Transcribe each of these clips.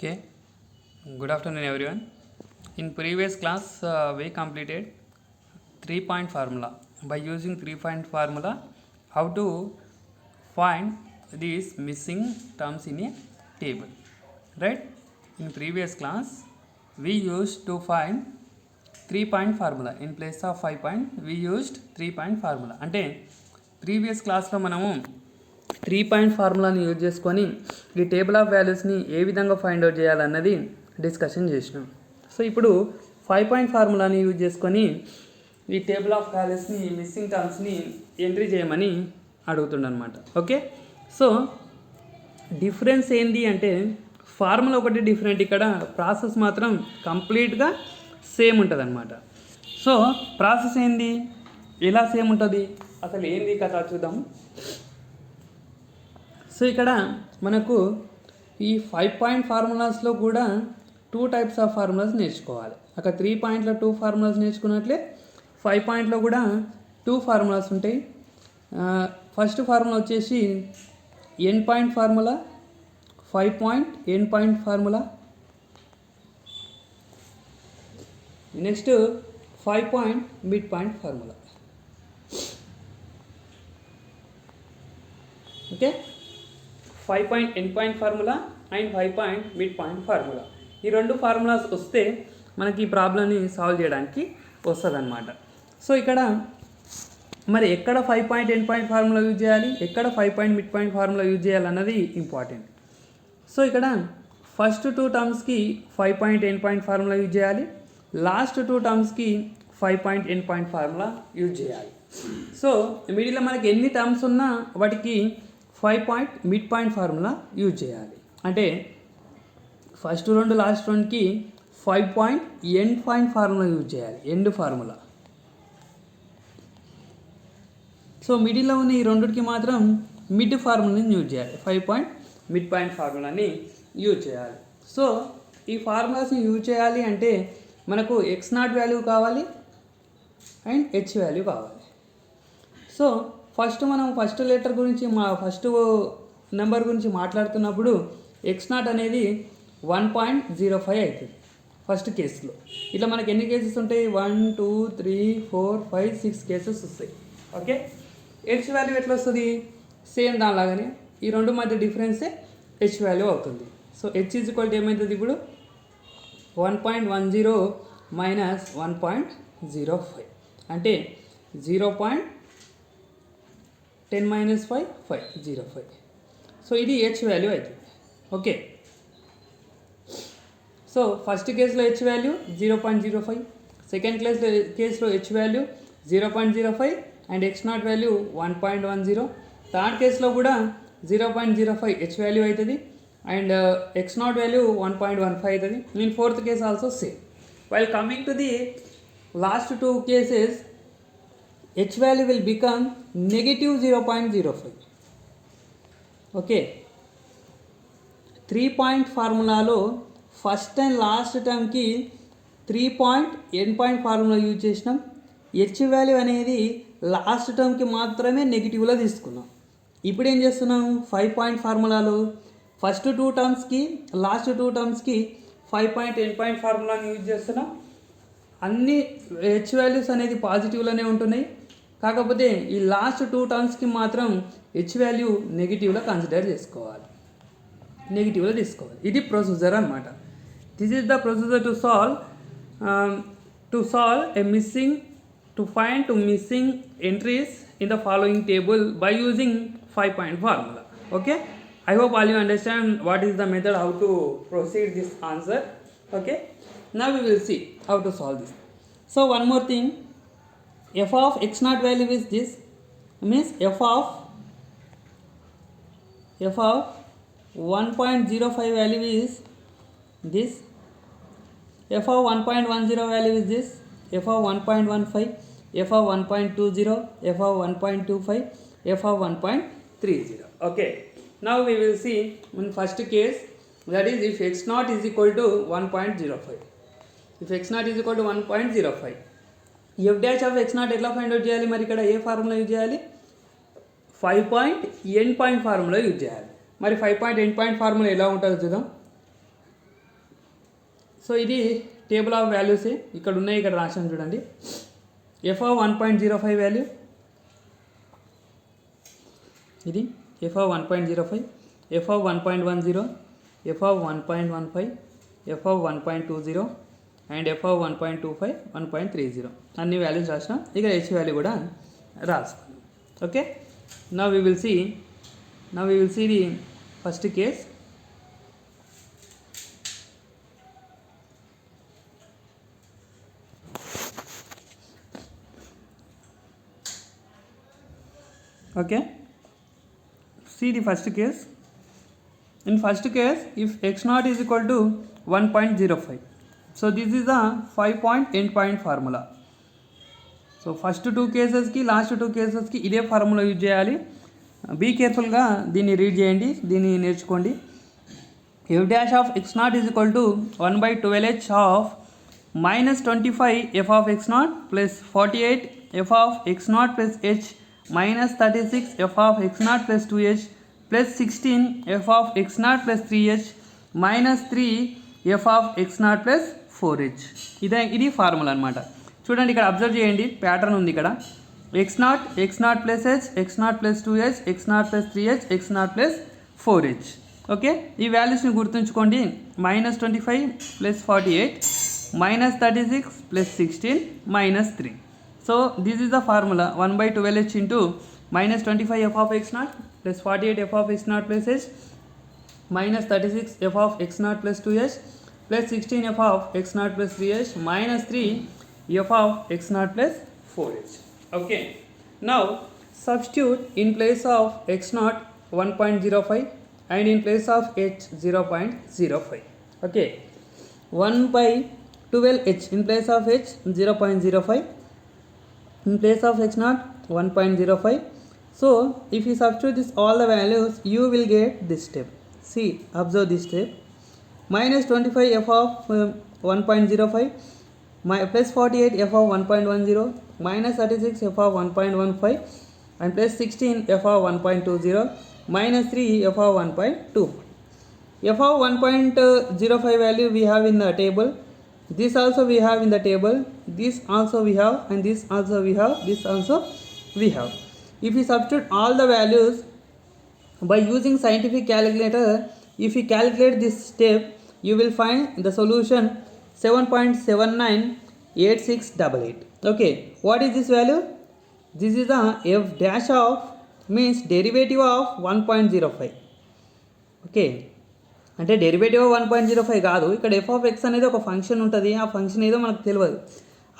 Okay, good afternoon everyone. In previous class, we completed 3-point formula. By using 3-point formula, how to find these missing terms in a table, right? In previous class, we used to find 3-point formula. In place of 5-point, we used 3-point formula. అంటే previous క్లాస్లో మనము 3-point ఫార్ములాని use చేసుకొని ఈ table of వాల్యూస్ని ఏ విధంగా find out చేయాలన్నది discussion చేసినాం. So ఇప్పుడు 5-point ఫార్ములాని యూజ్ చేసుకొని ఈ టేబుల్ ఆఫ్ వాల్యూస్ని మిస్సింగ్ టర్మ్స్ని ఎంట్రీ చేయమని అడుగుతుండనమాట. ఓకే, సో డిఫరెన్స్ ఏంటి అంటే ఫార్ములా ఒకటి డిఫరెంట్, ఇక్కడ ప్రాసెస్ మాత్రం కంప్లీట్గా సేమ్ ఉంటుంది అనమాట. సో ప్రాసెస్ ఏంది, ఎలా సేమ్ ఉంటుంది, అసలు ఏంది కథ చూద్దాం. సో ఇక్కడ మనకు ఈ 5-point ఫార్ములాస్లో కూడా 2 types ఆఫ్ ఫార్ములాస్ నేర్చుకోవాలి. అక్కడ 3 pointలో 2 ఫార్ములాస్ నేర్చుకున్నట్లే 5 pointలో కూడా 2 ఫార్ములాస్ ఉంటాయి. ఫస్ట్ ఫార్ములా వచ్చేసి end point formula, 5 point end point formula. Next 5 point mid point formula. Okay, 5 point end point formula and 5 point mid point formula. ఈ రెండు ఫార్ములాస్ వస్తే మనకి ఈ ప్రాబ్లమ్ని సాల్వ్ చేయడానికి వస్తుంది అనమాట. సో ఇక్కడ మరి ఎక్కడ 5 point end point formula use చేయాలి, ఎక్కడ 5 point mid point formula use చేయాలన్నది ఇంపార్టెంట్. సో ఇక్కడ ఫస్ట్ 2 టర్మ్స్కి 5 point end point formula use చేయాలి, లాస్ట్ 2 టర్మ్స్కి 5 point end point formula use చేయాలి. సో మిడిల్లో మనకి ఎన్ని టర్మ్స్ ఉన్నా వాటికి 5 point mid point formula use చేయాలి. అంటే ఫస్ట్ 2 లాస్ట్ 2కి 5 point end point formula use చేయాలి, ఎండ్ ఫార్ములా. సో మిడిల్లో ఉన్న ఈ రెండుకి మాత్రం మిడ్ ఫార్ములాని యూజ్ చేయాలి, 5 point మిడ్ పాయింట్ ఫార్ములాని యూజ్ చేయాలి. సో ఈ ఫార్ములాస్ని యూజ్ చేయాలి అంటే మనకు x0 వాల్యూ కావాలి అండ్ h వాల్యూ కావాలి. సో మనం ఫస్ట్ లెటర్ గురించి ఫస్ట్ నెంబర్ గురించి మాట్లాడుతున్నప్పుడు x0 అనేది 1.05 అవుతుంది ఫస్ట్ కేసులో. ఇట్లా మనకి ఎన్ని కేసెస్ ఉంటాయి, 1 2 3 4 5 6 కేసెస్ వస్తాయి. ఓకే, h వాల్యూ ఎట్లా వస్తుంది, సేమ్ దానిలాగానే ఈ రెండు మధ్య డిఫరెన్సే h వాల్యూ అవుతుంది. సో h ఈక్వల్ ఏమవుతుంది ఇప్పుడు 1.10 మైనస్ 1.05 అంటే 0.10 మైనస్ 5 05. సో ఇది h వాల్యూ అవుతుంది. ఓకే, సో ఫస్ట్ కేసులో h వాల్యూ 0.05, సెకండ్ కేసులో h value 0.05 and x0 value 1.10, third కేసులో కూడా 0.05 h వాల్యూ అవుతుంది అండ్ x0 వాల్యూ 1.15 అవుతుంది. In fourth case also same. While coming to the last 2 cases h value will become negative 0.05. Okay, 3 point ఫార్ములాలో first and last టర్మ్కి 3 point end point formula use చేసినాం. h value అనేది last టర్మ్కి మాత్రమే నెగిటివ్లో తీసుకున్నాం. ఇప్పుడు ఏం చేస్తున్నాం, 5 point ఫార్ములాలో ఫస్ట్ 2 టర్మ్స్కి లాస్ట్ 2 టర్మ్స్కి 5 point ఎండ్ పాయింట్ ఫార్ములాని యూజ్ చేస్తున్నాం. అన్ని h వాల్యూస్ అనేది పాజిటివ్లోనే ఉంటున్నాయి, కాకపోతే ఈ లాస్ట్ 2 టర్మ్స్కి మాత్రం h వాల్యూ నెగిటివ్లో కన్సిడర్ చేసుకోవాలి, నెగిటివ్లో తీసుకోవాలి. ఇది ప్రొసీజర్ అనమాట. This is the procedure to solve A missing to find missing entries in the following table by using 5 point formula. Okay, I hope all you understand what is the method how to proceed this answer. Okay, now we will see how to solve this. So one more thing, f of x0 value is this, means f of 1.05 value is this, f of 1.10 value is this, f of 1.15, f of 1.20, f of 1.25, f of 1.30. Okay, now we will see in first case, that is if x0 is equal to 1.05. If x0 is equal to 1.05, f dash of x0 ఎట్లా find out చేయాలి, మరి ఇక్కడ ఏ formula use చేయాలి, 5 point end point formula use చేయాలి. మరి 5 point end point formula ఎలా ఉంటుందో చూద్దాం. సో ఇది టేబుల్ ఆఫ్ వాల్యూస్ ఇక్కడ ఉన్నాయి, ఇక్కడ రాశాను చూడండి. ఎఫ్ ఆఫ్ 1.05 వాల్యూ ఇది, F of 1.05, F of 1.10, F of 1.15, F of 1.20 and F of 1.25, 1.30 అన్ని వాల్యూస్ రాసిన. ఇక హెచ్ వాల్యూ కూడా రాసుకోండి. Okay, now we will see the first case. Okay, see the first case. In first case, if x naught is equal to 1.05, so this is a 5-point endpoint formula. So first 2 కేసెస్కి last 2 కేసెస్కి ఇదే formula use చేయాలి. Be కేర్ఫుల్గా దీన్ని read చేయండి, దీన్ని నేర్చుకోండి. F dash of X not is equal to 1/12h of -25 F of X not plus 48 F of X not plus H -36 F of X not plus 2h plus 16 F of X not plus 3h -3 F of X not plus 4h. ఇది formula అనమాట. చూడండి, ఇక్కడ observe చేయండి, pattern ఉంది ఇక్కడ. X not plus H, X not plus 2h, X not plus 3h, X not plus 4h. Okay, ఈ వాల్యూస్ని గుర్తుంచుకోండి. -25 plus 48 -36 plus 16 -3. So this is the formula 1/12h into -25 F of X not plus 48 F of X not plus H -36 F of X not plus 2h plus 16 F of X not plus 3h -3 f of x naught plus 4h. Okay, now substitute in place of x naught 1.05 and in place of h 0.05. Okay, 1/12h in place of h 0.05, in place of x naught 1.05. So if you substitute this all the values, you will get this step. See, observe this step. -25 f of 1.05 plus 48 f of 1.10 -36 f of 1.15 and plus 16 f of 1.20 -3 f of 1.25. f of 1.05 value we have in the table, this also we have in the table, this also we have, and this also we have, this also we have. If you substitute all the values by using scientific calculator, if you calculate this step, you will find the solution 7.798688. Okay, what is this value? This is the f dash of, means derivative of 1.05. Okay, అంటే derivative 1.05 కాదు, ఇక్కడ F of X అనేది ఒక function ఉంటుంది. ఆ function ఏదో మనకు తెలియదు.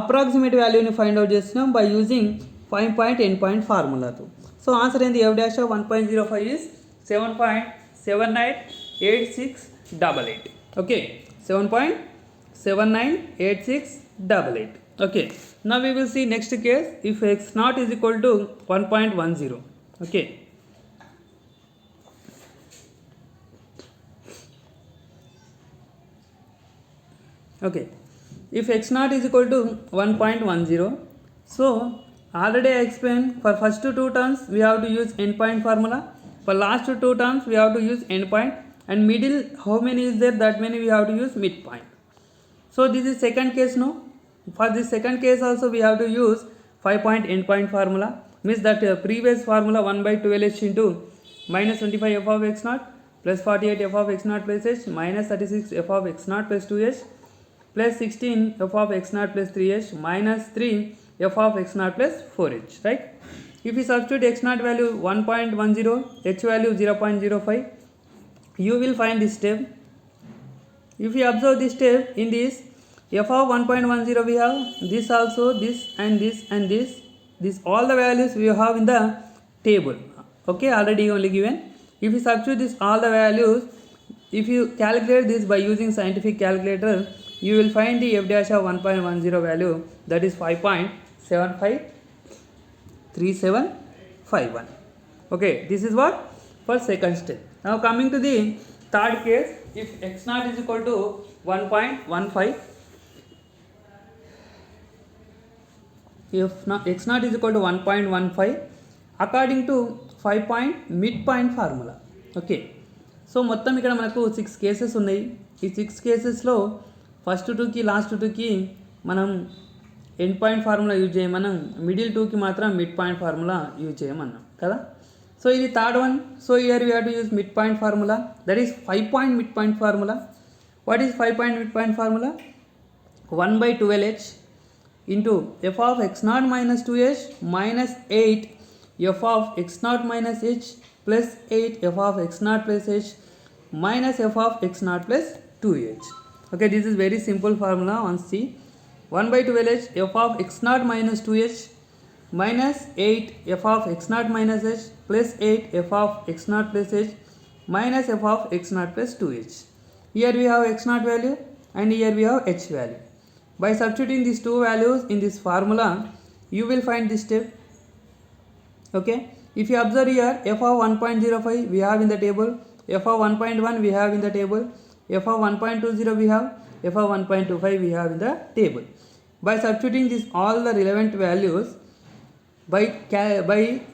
అప్రాక్సిమేట్ వాల్యూని ఫైండ్ అవుట్ చేస్తున్నాం బై యూజింగ్ 5-point endpoint ఫార్ములాతో. సో ఆన్సర్ ఏంది? F dash of 1.05 is 7.798688. Okay, 7.798688. Okay, now we will see next case. If x naught is equal to 1.10. Okay, if x naught is equal to 1.10, so already I explained, for first 2 terms we have to use endpoint formula, for last 2 terms we have to use endpoint, and middle how many is there, that many we have to use midpoint. So this is second case. No, for this second case also we have to use 5-point endpoint formula, means that previous formula 1/12h into -25 f of x naught plus 48 f of x naught plus h -36 f of x naught plus 2h plus 16 f of x naught plus 3h -3 f of x naught plus 4h, right? If you substitute x naught value 1.10, h value 0.05, you will find this step. If you observe this step, in this f of 1.10 we have this also, this and this and this, all the values we have in the table. Okay, already only given. If you substitute this all the values, if you calculate this by using scientific calculator, you will find the f dash of 1.10 value, that is 5.753751. Okay, this is what for second step. Now coming to the third case, if x naught is equal to 1.15, if x naught is equal to 1.15 according to 5-point midpoint formula. Okay, so మొత్తం ఇక్కడ మనకు 6 cases ఉన్నాయి. ఈ 6 కేసెస్లో first టూకి last టూకి మనం end point formula use చేయమన్నాం, మిడిల్ టూకి మాత్రం మిడ్ పాయింట్ ఫార్ములా యూజ్ చేయమన్నాం కదా. సో ఇది third one. So here we have to use mid point formula, that is 5 point mid point formula. What is 5 point mid point formula? 1/12h into f of x naught minus 2h minus 8 f of x naught minus h plus 8 f of x naught plus h minus f of x naught plus 2h. Okay, this is very simple formula. Once see 1/12h f of x naught minus 2h minus 8 f of x naught minus h plus 8 f of x naught plus h minus f of x naught plus 2h. Here we have x naught value and here we have h value. By substituting these two values in this formula, you will find this step. Okay, if you observe here, f of 1.05 we have in the table, f of 1.1 we have in the table, f of 1.20 we have, f of 1.25 we have in the table. By substituting this all the relevant values, by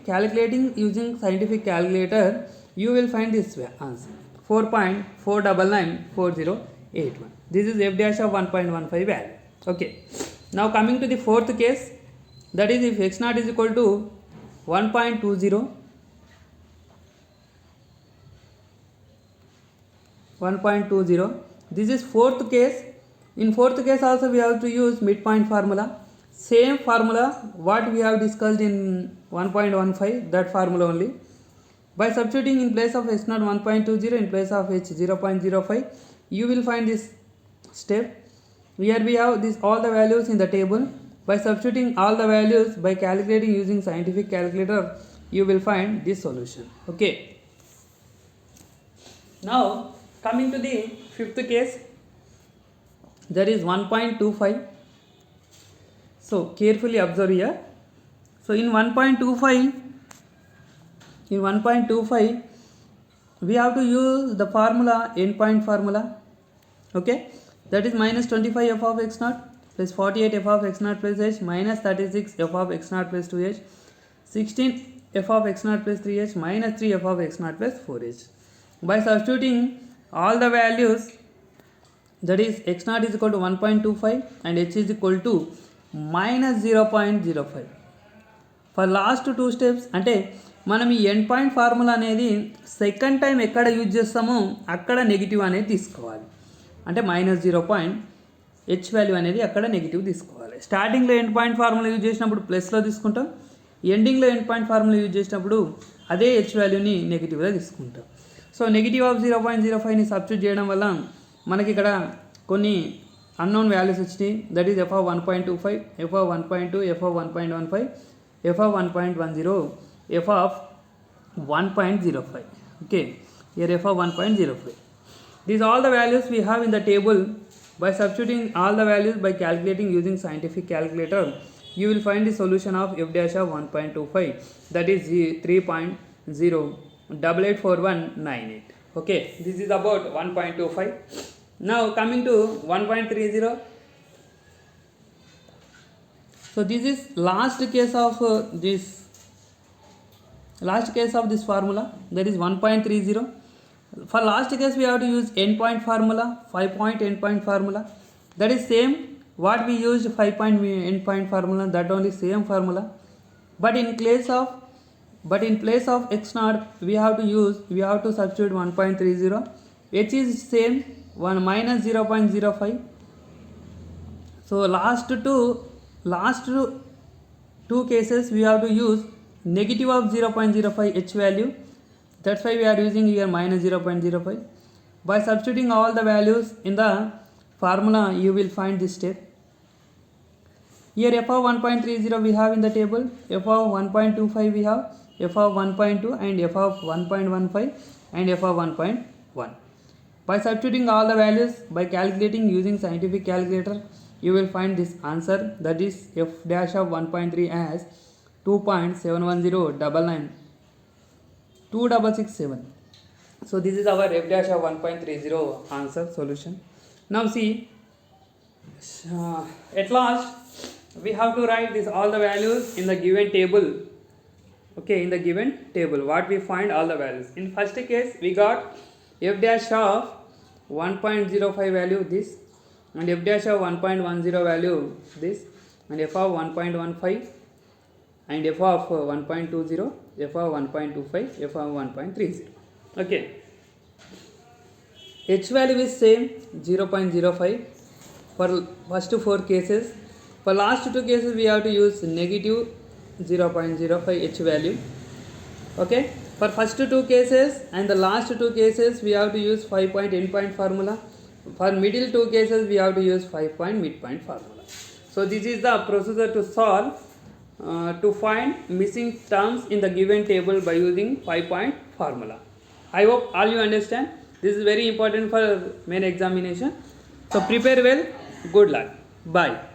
calculating using scientific calculator, you will find this answer 4.4994081. This is f dash of 1.15 value. Okay, now coming to the fourth case, that is if x naught is equal to 1.20, 1.20, this is fourth case. In fourth case also we have to use midpoint formula, same formula what we have discussed in 1.15, that formula only. By substituting in place of x naught 1.20, in place of h 0.05, you will find this step. Here we have this all the values in the table. By substituting all the values, by calculating using scientific calculator, you will find this solution. Okay, now coming to the fifth case, that is 1.25. so carefully observe here. So in 1.25 we have to use the formula end point formula. Okay, that is minus 25 f of x naught plus 48 f of x naught plus h minus 36 f of x naught plus 2h, 16 f of x naught plus 3h minus 3 f of x naught plus 4h. By substituting all the values, that is x naught is equal to 1.25 and h is equal to minus 0.05. For last two steps, అంటే మనం ఈ end point formula అనేది second time ఎక్కడ use చేస్తామో అక్కడ negative అనేది తీసుకోవాలి. అంటే -0. h వాల్యూ అనేది అక్కడ నెగిటివ్ తీసుకోవాలి. స్టార్టింగ్లో ఎండ్ పాయింట్ ఫార్ములా యూజ్ చేసినప్పుడు ప్లస్లో తీసుకుంటాం, ఎండింగ్లో ఎండ్ పాయింట్ ఫార్ములా యూజ్ చేసినప్పుడు అదే h వాల్యూని నెగిటివ్గా తీసుకుంటాం. సో నెగిటివ్ ఆఫ్ 0.05ని సబ్స్టిట్యూట్ చేయడం వల్ల మనకి ఇక్కడ కొన్ని అన్నోన్ వాల్యూస్ వచ్చినాయి. That is f of 1.25, f of 1.2, f of 1.15, f of 1.10, f of 1.05. Okay, here f of 1.05. These all the values we have in the table. By substituting all the values, by calculating using scientific calculator, you will find the solution of f dash of 1.25, that is 3.0884198. Okay, this is about 1.25. Now coming to 1.30. So this is last case of this formula, that is 1.30. For last case we have to use end point formula, 5 point end point formula. That is same what we used 5 point end point formula, that only same formula. But in place of x naught we have to substitute 1.30. h is same, 1 minus 0.05. So last two cases we have to use negative of 0.05 h value. That's why we are using here minus 0.05. By substituting all the values in the formula, you will find this step. Here f of 1.30 we have in the table, f of 1.25 we have, f of 1.2 and f of 1.15 and f of 1.1. By substituting all the values, by calculating using scientific calculator, you will find this answer, that is f dash of 1.3 as 2.71992667. So this is our f dash of 1.30 answer solution. Now see, at last we have to write this all the values in the given table. Okay, in the given table what we find all the values. In first case we got f dash of 1.05 value this, and f dash of 1.10 value this, and f of 1.15, and f of 1.20, f of 1.25, f of 1.30. Okay, h value is same 0.05 for first 4 cases. For last 2 cases we have to use negative 0.05 h value. Okay, for first 2 cases and the last 2 cases we have to use 5 point endpoint formula. For middle 2 cases we have to use 5 point midpoint formula. So this is the procedure to solve to find missing terms in the given table by using 5 point formula. I hope all you understand. This is very important for main examination. So prepare well. Good luck. Bye.